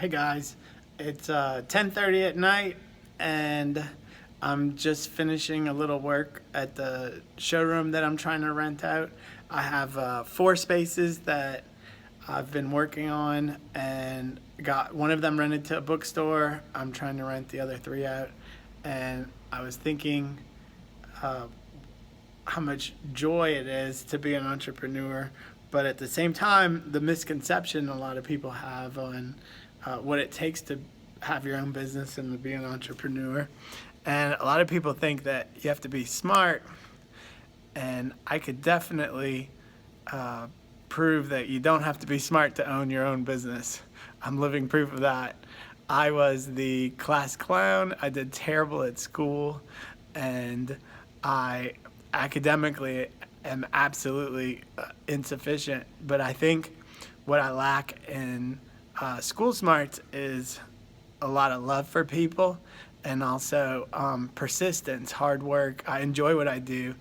Hey guys, it's 10:30 at night, and I'm just finishing a little work at the showroom that I'm trying to rent out. I have 4 spaces that I've been working on, and got one of them rented to a bookstore. I'm trying to rent the other 3 out, and I was thinking uh, how much joy it is to be an entrepreneur, but at the same time, the misconception a lot of people have on what it takes to have your own business and to be an entrepreneur. And a lot of people think that you have to be smart, and I could definitely uh, prove that you don't have to be smart to own your own business. I'm living proof of that. I was the class clown. I did terrible at school, and I academically am absolutely insufficient. But I think what I lack in school smarts is a lot of love for people, and also persistence, hard work. I enjoy what I do,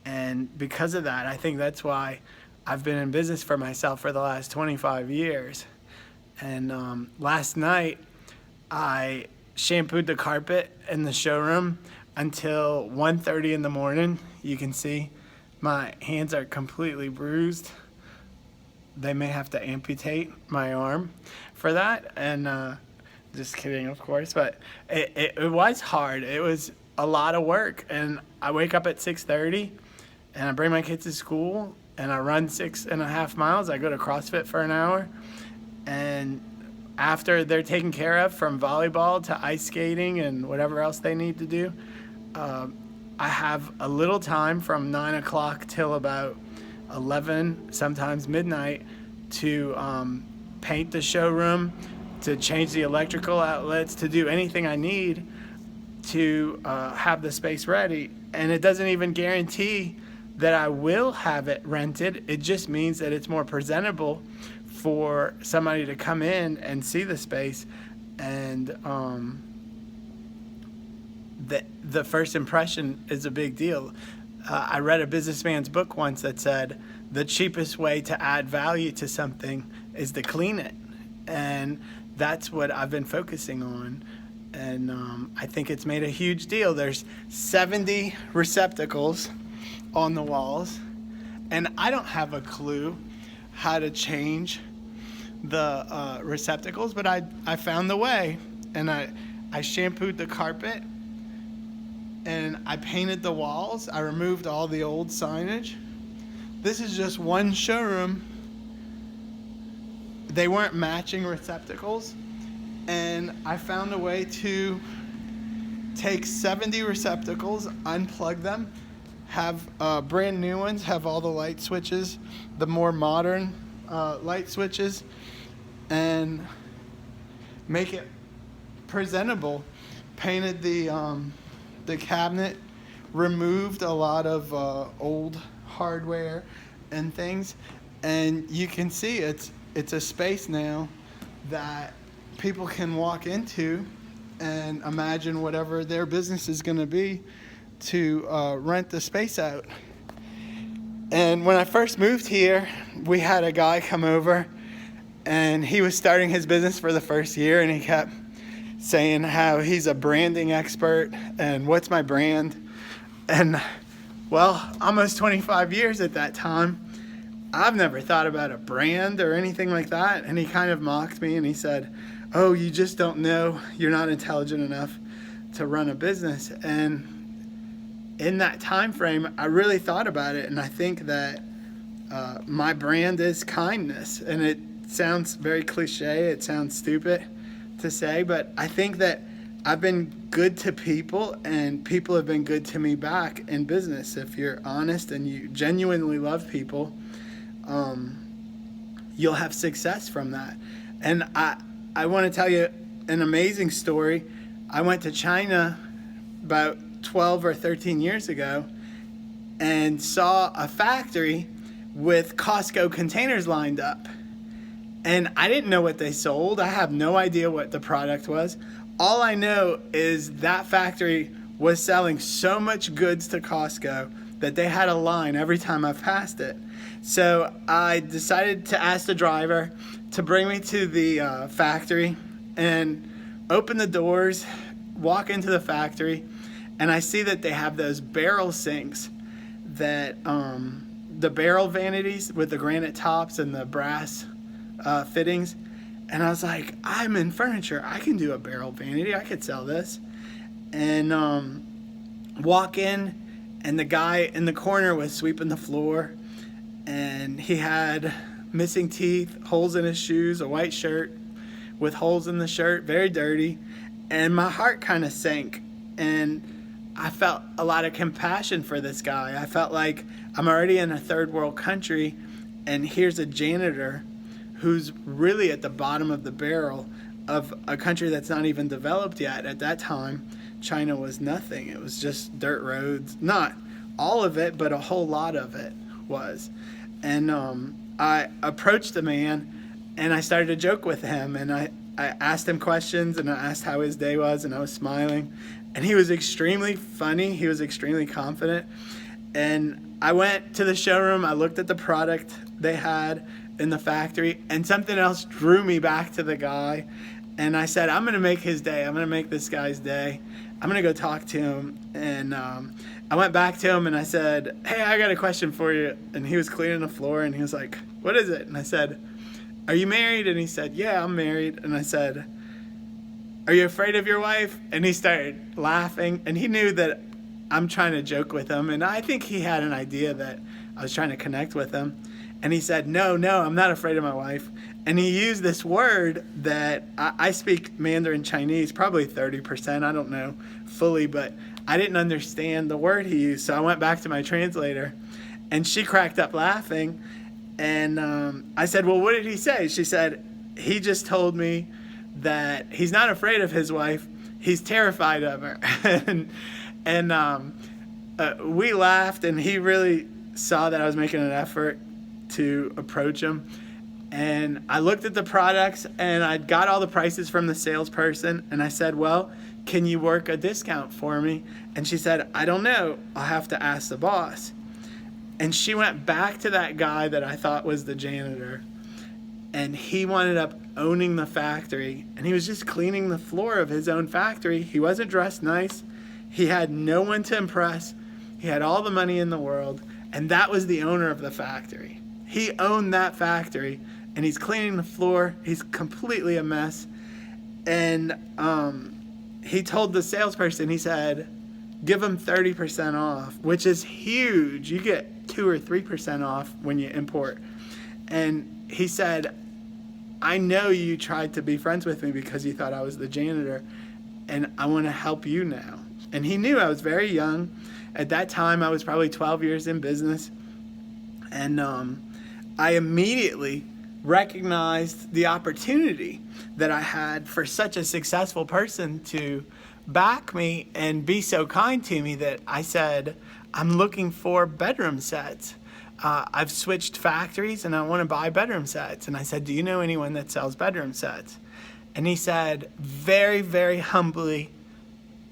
and because of that, I think that's why I've been in business for myself for the last 25 years. And last night, I shampooed the carpet in the showroom until 1:30 in the morning. You can see my hands are completely bruised. They may have to amputate my arm for that. And just kidding, of course, but it was hard. It was a lot of work. And I wake up at 6:30, and I bring my kids to school, and I run 6.5 miles. I go to CrossFit for an hour. And after they're taken care of, from volleyball to ice skating and whatever else they need to do, I have a little time from 9 o'clock till about 11, sometimes midnight, to paint the showroom, to change the electrical outlets, to do anything I need to have the space ready. And it doesn't even guarantee that I will have it rented. It just means that it's more presentable for somebody to come in and see the space. And the first impression is a big deal. I read a businessman's book once that said the cheapest way to add value to something is to clean it. And that's what I've been focusing on. And I think it's made a huge deal. There's 70 receptacles on the walls, and I don't have a clue how to change the receptacles, but I found the way. And I shampooed the carpet, and I painted the walls. I removed all the old signage. This is just one showroom. They weren't matching receptacles, and I found a way to take 70 receptacles, unplug them, have brand new ones, have all the light switches, the more modern light switches, and make it presentable. Painted the cabinet, removed a lot of old hardware and things, and you can see it's a space now that people can walk into and imagine whatever their business is going to be, to rent the space out. And when I first moved here, we had a guy come over, and he was starting his business for the first year, and he kept saying how he's a branding expert and what's my brand. And well, almost 25 years at that time, I've never thought about a brand or anything like that. And he kind of mocked me, and he said, "Oh, you just don't know. You're not intelligent enough to run a business." And in that time frame, I really thought about it, and I think that my brand is kindness. And it sounds very cliche, it sounds stupid to say, but I think that I've been good to people, and people have been good to me back in business. If you're honest and you genuinely love people, you'll have success from that. And I want to tell you an amazing story. I went to China about 12 or 13 years ago and saw a factory with Costco containers lined up. And I didn't know what they sold. I have no idea what the product was. All I know is that factory was selling so much goods to Costco that they had a line every time I passed it. So I decided to ask the driver to bring me to the factory and open the doors, walk into the factory, and I see that they have those barrel sinks that the barrel vanities with the granite tops and the brass fittings. And I was like, I'm in furniture. I can do a barrel vanity. I could sell this. And walk in, and the guy in the corner was sweeping the floor, and he had missing teeth, holes in his shoes, a white shirt with holes in the shirt, very dirty. And my heart kind of sank, and I felt a lot of compassion for this guy. I felt like I'm already in a third world country, and here's a janitor who's really at the bottom of the barrel of a country that's not even developed yet. At that time, China was nothing. It was just dirt roads. Not all of it, but a whole lot of it was. And I approached the man, and I started to joke with him, and I asked him questions, and I asked how his day was, and I was smiling. And he was extremely funny. He was extremely confident. And I went to the showroom. I looked at the product they had in the factory, and something else drew me back to the guy. And I said, I'm going to make his day. I'm going to make this guy's day. I'm going to go talk to him. And I went back to him, and I said, hey, I got a question for you. And he was cleaning the floor, and he was like, what is it? And I said, are you married? And he said, yeah, I'm married. And I said, are you afraid of your wife? And he started laughing, and he knew that I'm trying to joke with him. And I think he had an idea that I was trying to connect with him. And he said, no, I'm not afraid of my wife. And he used this word that I speak Mandarin Chinese, probably 30%, I don't know fully, but I didn't understand the word he used. So I went back to my translator, and she cracked up laughing. And I said, well, what did he say? She said, he just told me that he's not afraid of his wife. He's terrified of her. and we laughed, and he really saw that I was making an effort to approach him. And I looked at the products, and I got all the prices from the salesperson, and I said, well, can you work a discount for me? And she said, I don't know. I'll have to ask the boss. And she went back to that guy that I thought was the janitor, and he wound up owning the factory, and he was just cleaning the floor of his own factory. He wasn't dressed nice. He had no one to impress. He had all the money in the world, and that was the owner of the factory. He owned that factory, and he's cleaning the floor. He's completely a mess. And he told the salesperson, he said, give him 30% off, which is huge. You get 2 or 3% off when you import. And he said, I know you tried to be friends with me because you thought I was the janitor, and I want to help you now. And he knew I was very young. At that time, I was probably 12 years in business. And I immediately recognized the opportunity that I had for such a successful person to back me and be so kind to me that I said, I'm looking for bedroom sets. I've switched factories, and I want to buy bedroom sets. And I said, do you know anyone that sells bedroom sets? And he said, very, very humbly,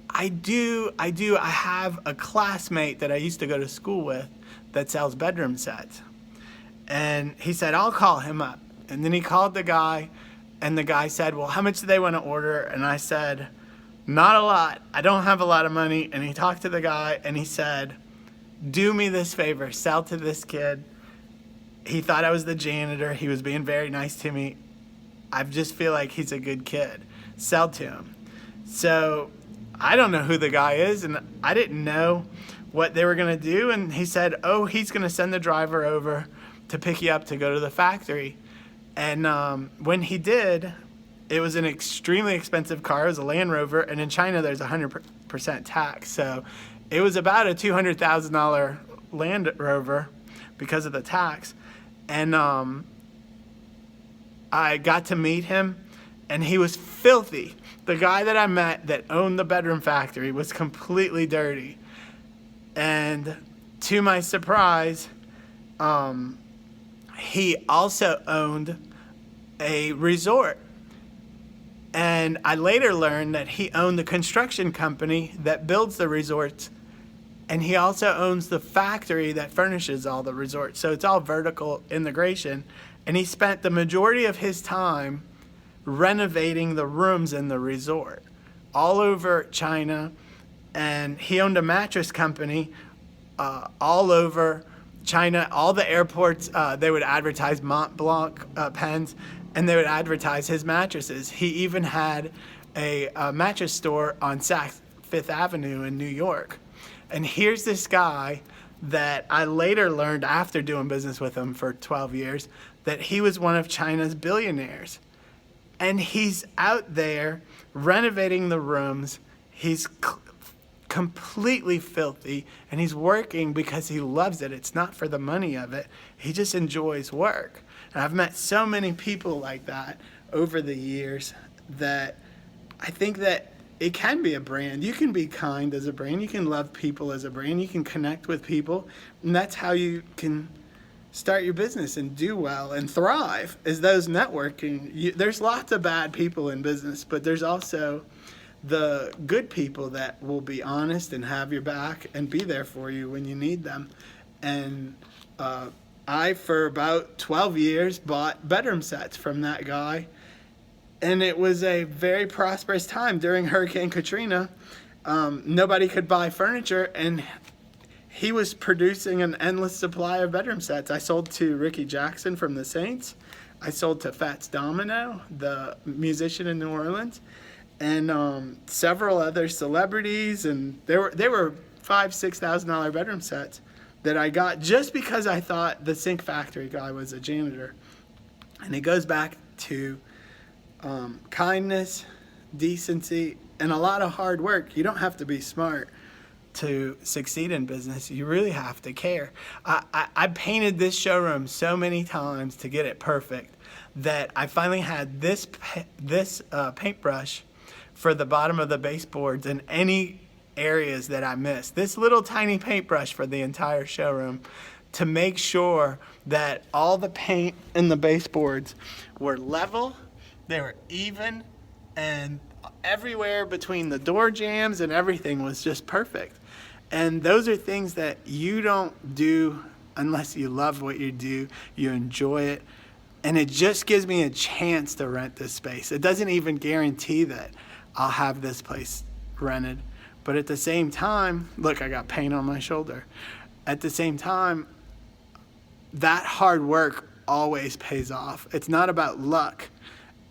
I do. I have a classmate that I used to go to school with that sells bedroom sets. And he said, I'll call him up. And then he called the guy, and the guy said, well, how much do they want to order? And I said, not a lot. I don't have a lot of money. And he talked to the guy, and he said, do me this favor, sell to this kid. He thought I was the janitor. He was being very nice to me. I just feel like he's a good kid. Sell to him. So I don't know who the guy is, and I didn't know what they were going to do. And he said, oh, he's going to send the driver over to pick you up to go to the factory. And when he did, it was an extremely expensive car. It was a Land Rover, and in China there's 100% tax. So it was about a $200,000 Land Rover because of the tax. And I got to meet him, and he was filthy. The guy that I met that owned the bedroom factory was completely dirty. And to my surprise, he also owned a resort. And I later learned that he owned the construction company that builds the resorts, and he also owns the factory that furnishes all the resorts. So it's all vertical integration. And he spent the majority of his time renovating the rooms in the resort all over China. And he owned a mattress company all over China. All the airports, they would advertise Mont Blanc pens, and they would advertise his mattresses. He even had a mattress store on Saks Fifth Avenue in New York. And here's this guy that I later learned after doing business with him for 12 years that he was one of China's billionaires. And he's out there renovating the rooms. He's completely filthy, and he's working because he loves it. It's not for the money of it. He just enjoys work. And I've met so many people like that over the years that I think that it can be a brand. You can be kind as a brand. You can love people as a brand. You can connect with people. And that's how you can start your business and do well and thrive, is those networking. There's lots of bad people in business, but there's also the good people that will be honest and have your back and be there for you when you need them. And I, for about 12 years, bought bedroom sets from that guy. And it was a very prosperous time during Hurricane Katrina. Nobody could buy furniture, and he was producing an endless supply of bedroom sets. I sold to Ricky Jackson from the Saints. I sold to Fats Domino, the musician in New Orleans, and several other celebrities. And they were $5,000-$6,000 bedroom sets that I got just because I thought the Sink Factory guy was a janitor. And it goes back to kindness, decency, and a lot of hard work. You don't have to be smart to succeed in business. You really have to care. I painted this showroom so many times to get it perfect that I finally had this paintbrush for the bottom of the baseboards and any areas that I missed. This little tiny paintbrush for the entire showroom to make sure that all the paint in the baseboards were level, they were even, and everywhere between the door jambs and everything was just perfect. And those are things that you don't do unless you love what you do, you enjoy it, and it just gives me a chance to rent this space. It doesn't even guarantee that I'll have this place rented, but at the same time, look, I got paint on my shoulder. At the same time, that hard work always pays off. It's not about luck.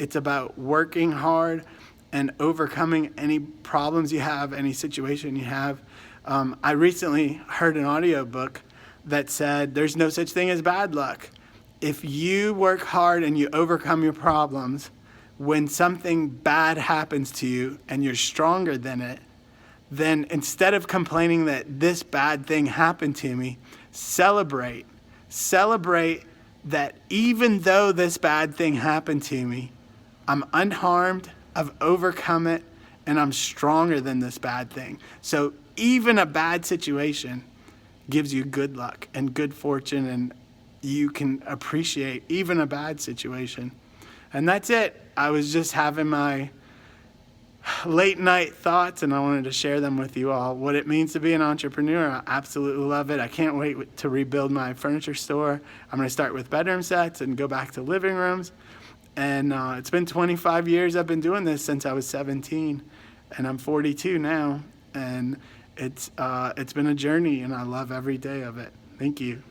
It's about working hard and overcoming any problems you have, any situation you have. I recently heard an audiobook that said there's no such thing as bad luck. If you work hard and you overcome your problems, when something bad happens to you and you're stronger than it, then instead of complaining that this bad thing happened to me, celebrate. Celebrate that even though this bad thing happened to me, I'm unharmed, I've overcome it, and I'm stronger than this bad thing. So even a bad situation gives you good luck and good fortune, and you can appreciate even a bad situation. And that's it. I was just having my late night thoughts, and I wanted to share them with you all. What it means to be an entrepreneur, I absolutely love it. I can't wait to rebuild my furniture store. I'm going to start with bedroom sets and go back to living rooms. And it's been 25 years I've been doing this since I was 17, and I'm 42 now. And it's been a journey, and I love every day of it. Thank you.